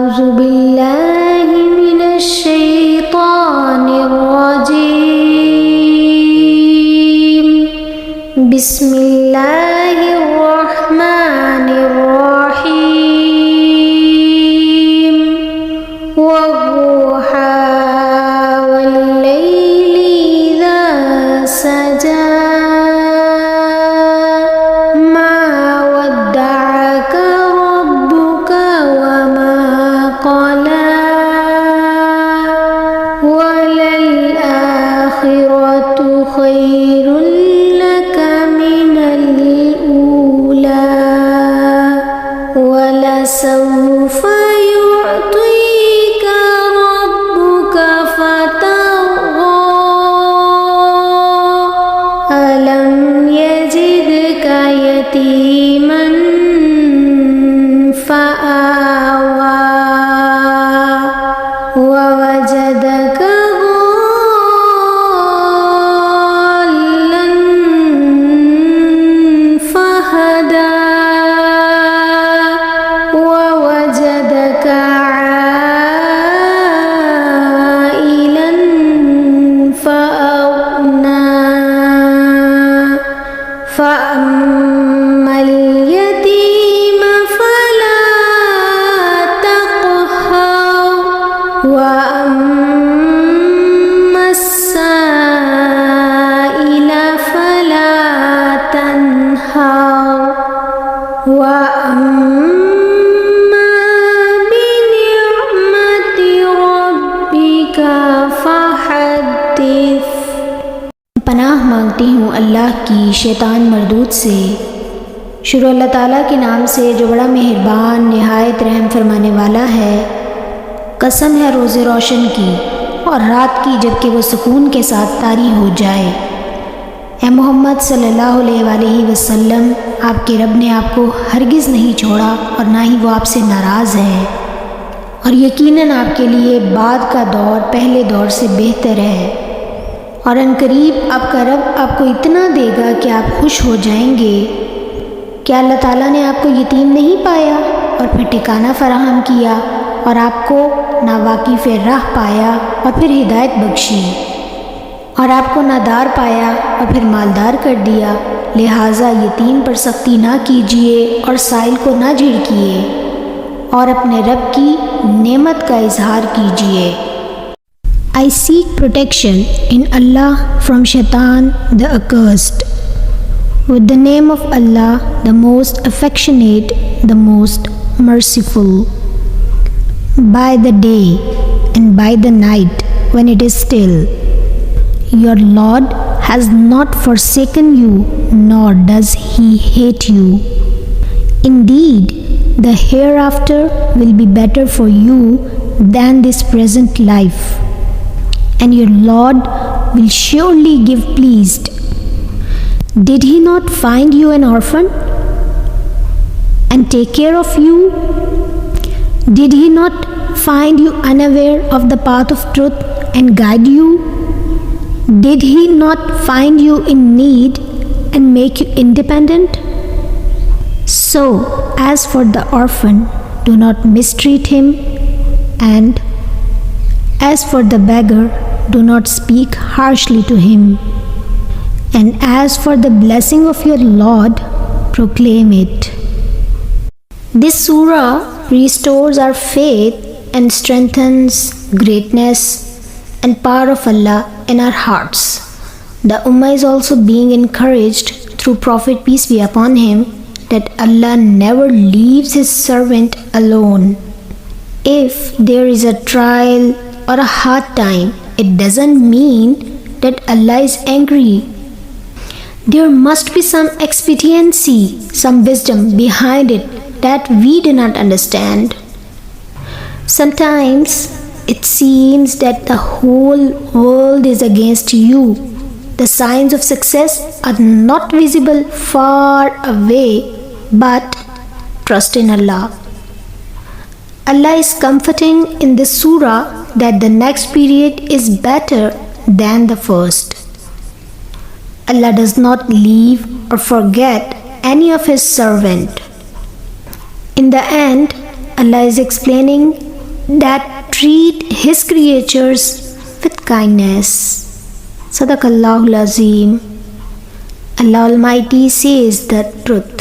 أعوذ بالله من الشيطان الرجيم بسم الله الرحمن الرحيم والضحى والليل إذا سجى ما ودعك ربك وما قلى وللآخرة خير لك من الأولى ولسوف يعطيك ربك فترضى ألم يجدك يتيما فآوى ووجدك ضالا فهدى ووجدك عائلا فأغنى فأما اليتيم فلا تقهر وأما السائل فلا تنهر وأما بنعمة ربك فحدث۔ پناہ مانگتی ہوں اللہ کی شیطان مردود سے۔ شروع اللہ تعالیٰ کے نام سے جو بڑا مہربان نہایت رحم فرمانے والا ہے۔ قسم ہے روز روشن کی اور رات کی جب کہ وہ سکون کے ساتھ طاری ہو جائے۔ اے محمد صلی اللہ علیہ وآلہ وسلم، آپ کے رب نے آپ کو ہرگز نہیں چھوڑا اور نہ ہی وہ آپ سے ناراض ہے، اور یقیناً آپ کے لیے بعد کا دور پہلے دور سے بہتر ہے، اور عنقریب آپ کا رب آپ کو اتنا دے گا کہ آپ خوش ہو جائیں گے۔ کیا اللہ تعالیٰ نے آپ کو یتیم نہیں پایا اور پھر ٹھکانہ فراہم کیا، اور آپ کو ناواقف راہ پایا اور پھر ہدایت بخشی، اور آپ کو نادار پایا اور پھر مالدار کر دیا؟ لہٰذا یتیم پر سختی نہ کیجیے اور سائل کو نہ جھڑکیے، اور اپنے رب کی نعمت کا اظہار کیجیے۔ I seek protection in Allah from Shaitan the accursed. With the name of Allah, the most affectionate, the most merciful. By the day and by the night when it is still, your Lord has not forsaken you, nor does He hate you. Indeed, the hereafter will be better for you than this present life, and your Lord will surely give pleased. Did He not find you an orphan and take care of you? Did He not find you unaware of the path of truth and guide you? Did He not find you in need and make you independent? So, as for the orphan, do not mistreat him, and as for the beggar, do not speak harshly to him. And as for the blessing of your Lord, proclaim it. This surah restores our faith and strengthens greatness and power of Allah in our hearts. The Ummah is also being encouraged through Prophet, peace be upon him, that Allah never leaves His servant alone. If there is a trial or a hard time, it doesn't mean that Allah is angry. There must be some expediency, some wisdom behind it that we do not understand. Sometimes it seems that the whole world is against you. The signs of success are not visible far away, but trust in Allah. Allah is comforting in this surah that the next period is better than the first. Allah does not leave or forget any of His servant. In the end, Allah is explaining that treat his creatures with kindness. Sadaqallahul Azim. Allah Almighty says the truth.